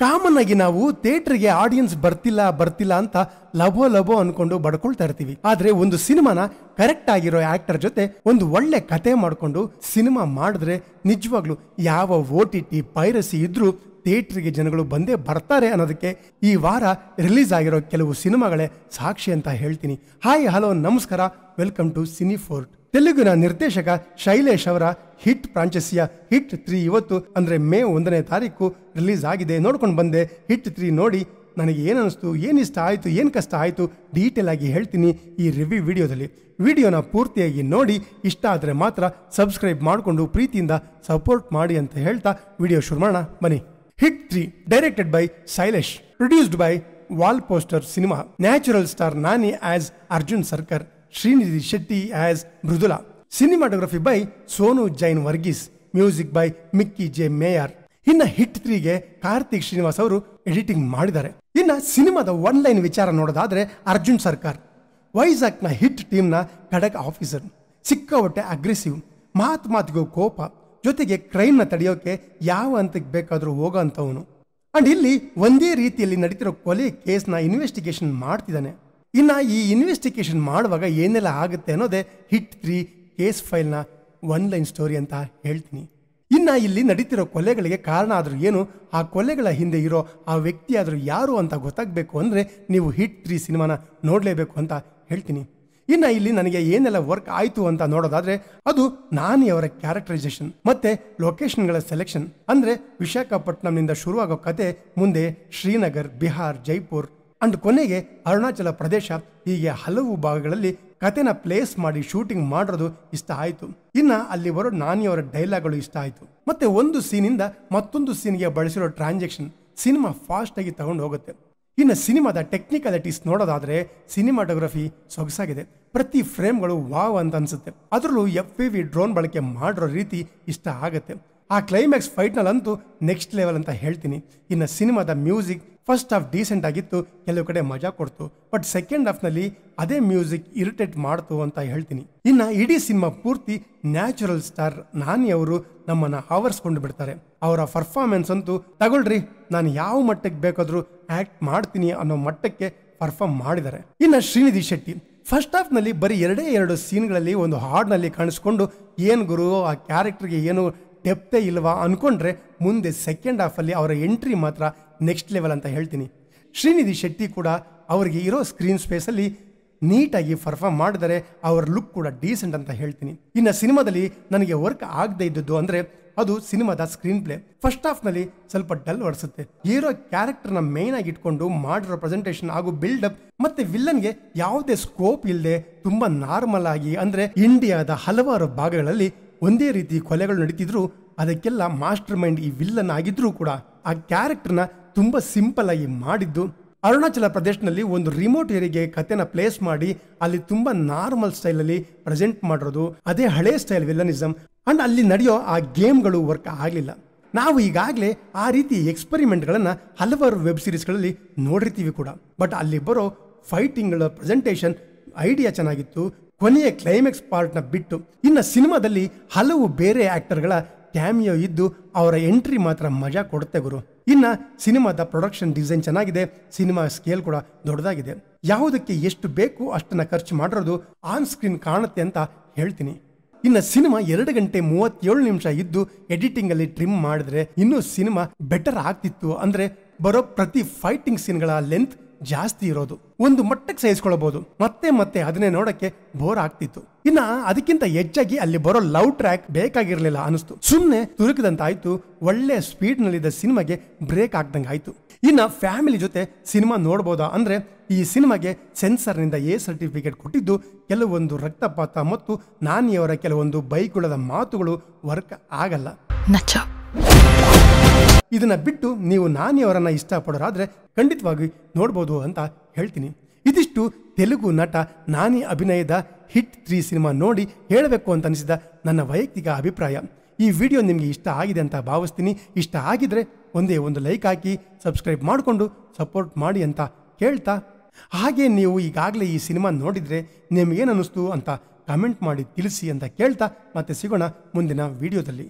Common ಆಗಿ ನಾವು ಥಿಯೇಟರ್ಗೆ audience ಬರ್ತಿಲ್ಲ ಅಂತ ಲಭೋ ಅನ್ಕೊಂಡು ಬಡ್ಕೊಳ್ತಾ ಇರ್ತೀವಿ. ಆದ್ರೆ ಒಂದು ಸಿನಿಮಾನ ಕರೆಕ್ಟ್ ಆಗಿರೋ ಆಕ್ಟರ್ ಜೊತೆ ಒಂದು ಒಳ್ಳೆ ಕತೆ ಮಾಡ್ಕೊಂಡು ಸಿನಿಮಾ ಮಾಡಿದ್ರೆ ನಿಜವಾಗ್ಲು ಯಾವ OTT ಪೈರಸಿ ಇದ್ರೂ ಥಿಯೇಟರ್ಗೆ ಜನಗಳು ಬಂದೇ ಬರ್ತಾರೆ ಅನ್ನೋದಕ್ಕೆ ಈ ವಾರ ರಿಲೀಸ್ ಆಗಿರೋ ಕೆಲವು ಸಿನಿಮಾಗಳೇ ಸಾಕ್ಷಿ ಅಂತ ಹೇಳ್ತೀನಿ. ಹಾಯ್ ಹಲೋ ನಮಸ್ಕಾರ, ವೆಲ್ಕಮ್ ಟು ಸಿನಿಫೋರ್ಟ್. ತೆಲುಗಿನ ನಿರ್ದೇಶಕ ಶೈಲೇಶ್ ಅವರ ಹಿಟ್ ಫ್ರಾಂಚೈಸಿಯ ಹಿಟ್ 3 ಇವತ್ತು ಅಂದ್ರೆ ಮೇ 1ನೇ ತಾರೀಕು ರಿಲೀಸ್ ಆಗಿದೆ. ನೋಡ್ಕೊಂಡು ಬಂದೆ. ಹಿಟ್ 3 ನೋಡಿ ನನಗೆ ಏನನ್ನಿಸ್ತು, ಏನು ಇಷ್ಟ ಆಯಿತು, ಏನು ಕಷ್ಟ ಆಯಿತು ಡೀಟೇಲ್ ಆಗಿ ಹೇಳ್ತೀನಿ ಈ ರಿವ್ಯೂ ವಿಡಿಯೋದಲ್ಲಿ. ವಿಡಿಯೋನ ಪೂರ್ತಿಯಾಗಿ ನೋಡಿ, ಇಷ್ಟ ಆದರೆ ಮಾತ್ರ ಸಬ್ಸ್ಕ್ರೈಬ್ ಮಾಡಿಕೊಂಡು ಪ್ರೀತಿಯಿಂದ ಸಪೋರ್ಟ್ ಮಾಡಿ ಅಂತ ಹೇಳ್ತಾ ವಿಡಿಯೋ ಶುರು ಮಾಡೋಣ ಬನ್ನಿ. Hit 3 directed by Shailesh, produced by wall poster cinema. Natural star Nani as Arjun Sarkar, Srinidhi Shetty as Mridula. Cinematography by Sonu Jain Varghese, music by Mickey J Meyer. ಇನ್ನ ಹಿಟ್ 3ಗೆ ಕಾರ್ತಿಕ್ ಶ್ರೀನಿವಾಸ್ ಅವರು ಎಡಿಟಿಂಗ್ ಮಾಡಿದ್ದಾರೆ. ಇನ್ನ ಸಿನಿಮಾದ ಒನ್ ಲೈನ್ ವಿಚಾರ ನೋಡೋದಾದ್ರೆ, ಅರ್ಜುನ್ ಸರ್ಕಾರ್ ವೈಜಾಗ್ನ ಹಿಟ್ ಟೀಮ್ನ ಖಡಕ್ ಆಫೀಸರ್, ಸಿಕ್ಕಾಪಟ್ಟೆ ಅಗ್ರೆಸಿವ್, ಮಾತಿಗೂ ಕೋಪ, ಜೊತೆಗೆ ಕ್ರೈಮ್ನ ತಡೆಯೋಕೆ ಯಾವ ಹಂತಕ್ಕೆ ಬೇಕಾದರೂ ಹೋಗೋ ಅಂತವನು. ಅಂಡ್ ಇಲ್ಲಿ ಒಂದೇ ರೀತಿಯಲ್ಲಿ ನಡೀತಿರೋ ಕೊಲೆ ಕೇಸ್ನ ಇನ್ವೆಸ್ಟಿಗೇಷನ್ ಮಾಡ್ತಿದ್ದಾನೆ. ಇನ್ನ ಈ ಇನ್ವೆಸ್ಟಿಗೇಷನ್ ಮಾಡುವಾಗ ಏನೆಲ್ಲ ಆಗುತ್ತೆ ಅನ್ನೋದೇ ಹಿಟ್ 3 ಕೇಸ್ ಫೈಲ್ನ ಒನ್ ಲೈನ್ ಸ್ಟೋರಿ ಅಂತ ಹೇಳ್ತೀನಿ. ಇನ್ನ ಇಲ್ಲಿ ನಡೀತಿರೋ ಕೊಲೆಗಳಿಗೆ ಕಾರಣ ಆದ್ರೂ ಏನು, ಆ ಕೊಲೆಗಳ ಹಿಂದೆ ಇರೋ ಆ ವ್ಯಕ್ತಿ ಆದ್ರೂ ಯಾರು ಅಂತ ಗೊತ್ತಾಗಬೇಕು ಅಂದ್ರೆ ನೀವು ಹಿಟ್ 3 ಸಿನಿಮಾನ ನೋಡಲೇಬೇಕು ಅಂತ ಹೇಳ್ತೀನಿ. ಇನ್ನ ಇಲ್ಲಿ ನನಗೆ ಏನೆಲ್ಲ ವರ್ಕ್ ಆಯ್ತು ಅಂತ ನೋಡೋದಾದ್ರೆ, ಅದು ನಾನಿ ಅವರ ಕ್ಯಾರೆಕ್ಟರೈಸೇಷನ್ ಮತ್ತೆ ಲೊಕೇಶನ್ಗಳ ಸೆಲೆಕ್ಷನ್. ಅಂದ್ರೆ ವಿಶಾಖಪಟ್ಟಣಂನಿಂದ ಶುರುವಾಗೋ ಕತೆ ಮುಂದೆ ಶ್ರೀನಗರ್, ಬಿಹಾರ್, ಜೈಪುರ್ ಅಂಡ್ ಕೊನೆಗೆ ಅರುಣಾಚಲ ಪ್ರದೇಶ, ಹೀಗೆ ಹಲವು ಭಾಗಗಳಲ್ಲಿ ಕತೆನ ಪ್ಲೇಸ್ ಮಾಡಿ ಶೂಟಿಂಗ್ ಮಾಡೋದು ಇಷ್ಟ ಆಯ್ತು. ಇನ್ನ ಅಲ್ಲಿ ಬರೋ ನಾನಿಯವರ ಡೈಲಾಗ್ಗಳು ಇಷ್ಟ ಆಯ್ತು. ಮತ್ತೆ ಒಂದು ಸೀನಿಂದ ಮತ್ತೊಂದು ಸೀನ್ಗೆ ಬಳಸಿರೋ ಟ್ರಾನ್ಸಾಕ್ಷನ್ ಸಿನಿಮಾ ಫಾಸ್ಟ್ ಆಗಿ ತಗೊಂಡು ಹೋಗುತ್ತೆ. ಇನ್ನು ಸಿನಿಮಾದ ಟೆಕ್ನಿಕಾಲಿಟೀಸ್ ನೋಡೋದಾದ್ರೆ, ಸಿನಿಮಾಟೋಗ್ರಫಿ ಸೊಗಸಾಗಿದೆ, ಪ್ರತಿ ಫ್ರೇಮ್ಗಳು ವಾವ್ ಅಂತ ಅನ್ಸುತ್ತೆ. ಅದರಲ್ಲೂ FPV ಡ್ರೋನ್ ಬಳಕೆ ಮಾಡಿರೋ ರೀತಿ ಇಷ್ಟ ಆಗುತ್ತೆ. ಆ ಕ್ಲೈಮ್ಯಾಕ್ಸ್ ಫೈಟ್ನಲ್ಲಂತೂ ನೆಕ್ಸ್ಟ್ ಲೆವೆಲ್ ಅಂತ ಹೇಳ್ತೀನಿ. ಇನ್ನು ಸಿನಿಮಾದ ಮ್ಯೂಸಿಕ್ ಫಸ್ಟ್ ಹಾಫ್ ಡೀಸೆಂಟ್ ಆಗಿತ್ತು, ಕೆಲವು ಕಡೆ ಮಜಾ ಕೊಡ್ತು. ಬಟ್ ಸೆಕೆಂಡ್ ಹಾಫ್ನಲ್ಲಿ ಅದೇ ಮ್ಯೂಸಿಕ್ ಇರಿಟೇಟ್ ಮಾಡ್ತು ಅಂತ ಹೇಳ್ತೀನಿ. ಇನ್ನ ಇಡೀ ಸಿನಿಮಾ ಪೂರ್ತಿ ನ್ಯಾಚುರಲ್ ಸ್ಟಾರ್ ನಾನಿ ಅವರು ನಮ್ಮನ್ನ ಆವರಿಸ್ಕೊಂಡು ಬಿಡ್ತಾರೆ. ಅವರ ಪರ್ಫಾರ್ಮೆನ್ಸ್ ಅಂತೂ ತಗೊಳ್ರಿ, ನಾನು ಯಾವ ಮಟ್ಟಕ್ಕೆ ಬೇಕಾದ್ರೂ ಆಕ್ಟ್ ಮಾಡ್ತೀನಿ ಅನ್ನೋ ಮಟ್ಟಕ್ಕೆ ಪರ್ಫಾರ್ಮ್ ಮಾಡಿದ್ದಾರೆ. ಇನ್ನ ಶ್ರೀನಿಧಿ ಶೆಟ್ಟಿ ಫಸ್ಟ್ ಹಾಫ್ ನಲ್ಲಿ ಬರೀ 2 ಸೀನ್ಗಳಲ್ಲಿ ಒಂದು ಹಾಡ್ನಲ್ಲಿ ಕಾಣಿಸ್ಕೊಂಡು ಏನ್ ಗುರು ಆ ಕ್ಯಾರೆಕ್ಟರ್ಗೆ ಏನು ಡೆಪ್ತೇ ಇಲ್ವಾ ಅನ್ಕೊಂಡ್ರೆ, ಮುಂದೆ ಸೆಕೆಂಡ್ ಹಾಫ್ ಅಲ್ಲಿ ಅವರ ಎಂಟ್ರಿ ಮಾತ್ರ ನೆಕ್ಸ್ಟ್ ಲೆವೆಲ್ ಅಂತ ಹೇಳ್ತೀನಿ. ಶ್ರೀನಿಧಿ ಶೆಟ್ಟಿ ಕೂಡ ಅವರಿಗೆ ಇರೋ ಸ್ಕ್ರೀನ್ ಸ್ಪೇಸ್ ಅಲ್ಲಿ ನೀಟಾಗಿ ಪರ್ಫಾರ್ಮ್ ಮಾಡಿದರೆ, ಅವರ ಲುಕ್ ಕೂಡ ಡೀಸೆಂಟ್ ಅಂತ ಹೇಳ್ತೀನಿ. ಇನ್ನು ಸಿನಿಮಾದಲ್ಲಿ ನನಗೆ ವರ್ಕ್ ಆಗದೆ ಇದ್ದದ್ದು ಅಂದ್ರೆ ಅದು ಸಿನಿಮಾದ ಸ್ಕ್ರೀನ್ ಪ್ಲೇ. ಫಸ್ಟ್ ಹಾಫ್ ನಲ್ಲಿ ಸ್ವಲ್ಪ ಡಲ್ ಹೊಡಿಸುತ್ತೆ. ಹೀರೋ ಕ್ಯಾರೆಕ್ಟರ್ನ ಮೇನ್ ಆಗಿ ಇಟ್ಕೊಂಡು ಮಾಡಿರೋ ಪ್ರೆಸೆಂಟೇಷನ್ ಹಾಗೂ ಬಿಲ್ಡಪ್ ಮತ್ತೆ ವಿಲ್ಲನ್ಗೆ ಯಾವುದೇ ಸ್ಕೋಪ್ ಇಲ್ಲದೆ ತುಂಬಾ ನಾರ್ಮಲ್ ಆಗಿ, ಅಂದ್ರೆ ಇಂಡಿಯಾದ ಹಲವಾರು ಭಾಗಗಳಲ್ಲಿ ಒಂದೇ ರೀತಿ ಕೊಲೆಗಳು ನಡೀತಿದ್ರು, ಅದಕ್ಕೆಲ್ಲ ಮಾಸ್ಟರ್ ಮೈಂಡ್ ಈ ವಿಲ್ಲನ್ ಆಗಿದ್ರು ಕೂಡ ಆ ಕ್ಯಾರೆಕ್ಟರ್ನ ತುಂಬಾ ಸಿಂಪಲ್ ಆಗಿ ಮಾಡಿದ್ದು. ಅರುಣಾಚಲ ಪ್ರದೇಶದಲ್ಲಿ ಒಂದು ರಿಮೋಟ್ ಏರಿಯಾಗೆ ಕತೆನ ಪ್ಲೇಸ್ ಮಾಡಿ ಅಲ್ಲಿ ತುಂಬಾ ನಾರ್ಮಲ್ ಸ್ಟೈಲ್ ಅಲ್ಲಿ ಪ್ರೆಸೆಂಟ್ ಮಾಡಿರೋದು, ಅದೇ ಹಳೆ ಸ್ಟೈಲ್ ವಿಲ್ಲನಿಸಮ್. ಅಂಡ್ ಅಲ್ಲಿ ನಡೆಯೋ ಆ ಗೇಮ್ಗಳು ವರ್ಕ್ ಆಗಲಿಲ್ಲ. ನಾವು ಈಗಾಗಲೇ ಆ ರೀತಿ ಎಕ್ಸ್ಪೆರಿಮೆಂಟ್ಗಳನ್ನ ಹಲವಾರು ವೆಬ್ ಸೀರೀಸ್ಗಳಲ್ಲಿ ನೋಡಿರ್ತೀವಿ ಕೂಡ. ಬಟ್ ಅಲ್ಲಿ ಬರೋ ಫೈಟಿಂಗ್ಗಳ ಪ್ರೆಸೆಂಟೇಷನ್ ಐಡಿಯಾ ಚೆನ್ನಾಗಿತ್ತು, ಕೊನೆಯ ಕ್ಲೈಮ್ಯಾಕ್ಸ್ ಪಾರ್ಟ್ನ ಬಿಟ್ಟು. ಇನ್ನು ಸಿನಿಮಾದಲ್ಲಿ ಹಲವು ಬೇರೆ ಆಕ್ಟರ್ಗಳ ಕ್ಯಾಮಿಯೋ ಇದ್ದು ಅವರ ಎಂಟ್ರಿ ಮಾತ್ರ ಮಜಾ ಕೊಡುತ್ತೆ ಗುರು. ಇನ್ನ ಸಿನಿಮಾದ ಪ್ರೊಡಕ್ಷನ್ ಡಿಸೈನ್ ಚೆನ್ನಾಗಿದೆ, ಸಿನಿಮಾ ಸ್ಕೇಲ್ ಕೂಡ ದೊಡ್ಡದಾಗಿದೆ. ಯಾವುದಕ್ಕೆ ಎಷ್ಟು ಬೇಕು ಅಷ್ಟನ್ನ ಖರ್ಚು ಮಾಡಿರೋದು ಆನ್ ಸ್ಕ್ರೀನ್ ಕಾಣುತ್ತೆ ಅಂತ ಹೇಳ್ತೀನಿ. ಇನ್ನು ಸಿನಿಮಾ 2 ಗಂಟೆ 37 ನಿಮಿಷ ಇದ್ದು ಎಡಿಟಿಂಗ್ ಅಲ್ಲಿ ಟ್ರಿಮ್ ಮಾಡಿದ್ರೆ ಇನ್ನೂ ಸಿನಿಮಾ ಬೆಟರ್ ಆಗ್ತಿತ್ತು. ಅಂದ್ರೆ ಬರೋ ಪ್ರತಿ ಫೈಟಿಂಗ್ ಸೀನ್ಗಳ ಲೆಂತ್ ಜಾಸ್ತಿ ಇರೋದು ಒಂದು ಮಟ್ಟಕ್ಕೆ ಸಹಿಸ್ಕೊಳ್ಬಹುದು, ಮತ್ತೆ ಅದನ್ನೇ ನೋಡಕ್ಕೆ ಬೋರ್ ಆಗ್ತಿತ್ತು. ಇನ್ನ ಅದಕ್ಕಿಂತ ಹೆಚ್ಚಾಗಿ ಅಲ್ಲಿ ಬರೋ ಲವ್ ಟ್ರ್ಯಾಕ್ ಬೇಕಾಗಿರ್ಲಿಲ್ಲ ಅನಿಸ್ತು. ಸುಮ್ನೆ ತುರುಕದಂತಾಯ್ತು. ಒಳ್ಳೆ ಸ್ಪೀಡ್ ನಲ್ಲಿದ್ದ ಸಿನಿಮಾಗೆ ಬ್ರೇಕ್ ಆಗ್ದಂಗೆ ಆಯ್ತು. ಇನ್ನ ಫ್ಯಾಮಿಲಿ ಜೊತೆ ಸಿನಿಮಾ ನೋಡ್ಬೋದಾ ಅಂದ್ರೆ, ಈ ಸಿನಿಮಾಗೆ ಸೆನ್ಸರ್ ನಿಂದ A ಸರ್ಟಿಫಿಕೇಟ್ ಕೊಟ್ಟಿದ್ದು, ಕೆಲವೊಂದು ರಕ್ತಪಾತ ಮತ್ತು ನಾನಿಯವರ ಕೆಲವೊಂದು ಬೈಗುಳದ ಮಾತುಗಳು ವರ್ಕ್ ಆಗಲ್ಲ. ಇದನ್ನ ಬಿಟ್ಟು ನೀವು ನಾನಿಯವರನ್ನ ಇಷ್ಟಪಡೋರಾದ್ರೆ ಖಂಡಿತವಾಗಿ ನೋಡ್ಬೋದು ಅಂತ ಹೇಳ್ತೀನಿ. ಇದಿಷ್ಟು ತೆಲುಗು ನಟ ನಾನಿ ಅಭಿನಯದ ಹಿಟ್ 3 ಸಿನಿಮಾ ನೋಡಿ ಹೇಳಬೇಕು ಅಂತ ಅನಿಸಿದ ನನ್ನ ವೈಯಕ್ತಿಕ ಅಭಿಪ್ರಾಯ. ಈ ವಿಡಿಯೋ ನಿಮಗೆ ಇಷ್ಟ ಆಗಿದೆ ಅಂತ ಭಾವಿಸ್ತೀನಿ. ಇಷ್ಟ ಆಗಿದ್ರೆ ಒಂದೇ ಒಂದು ಲೈಕ್ ಹಾಕಿ ಸಬ್ಸ್ಕ್ರೈಬ್ ಮಾಡಿಕೊಂಡು ಸಪೋರ್ಟ್ ಮಾಡಿ ಅಂತ ಹೇಳ್ತಾ, ಹಾಗೆ ನೀವು ಈಗಾಗಲೇ ಈ ಸಿನಿಮಾ ನೋಡಿದ್ರೆ ನಿಮ್ಗೇನು ಅನ್ನಿಸ್ತು ಅಂತ ಕಮೆಂಟ್ ಮಾಡಿ ತಿಳಿಸಿ ಅಂತ ಕೇಳ್ತಾ ಮತ್ತೆ ಸಿಗೋಣ ಮುಂದಿನ ವಿಡಿಯೋದಲ್ಲಿ.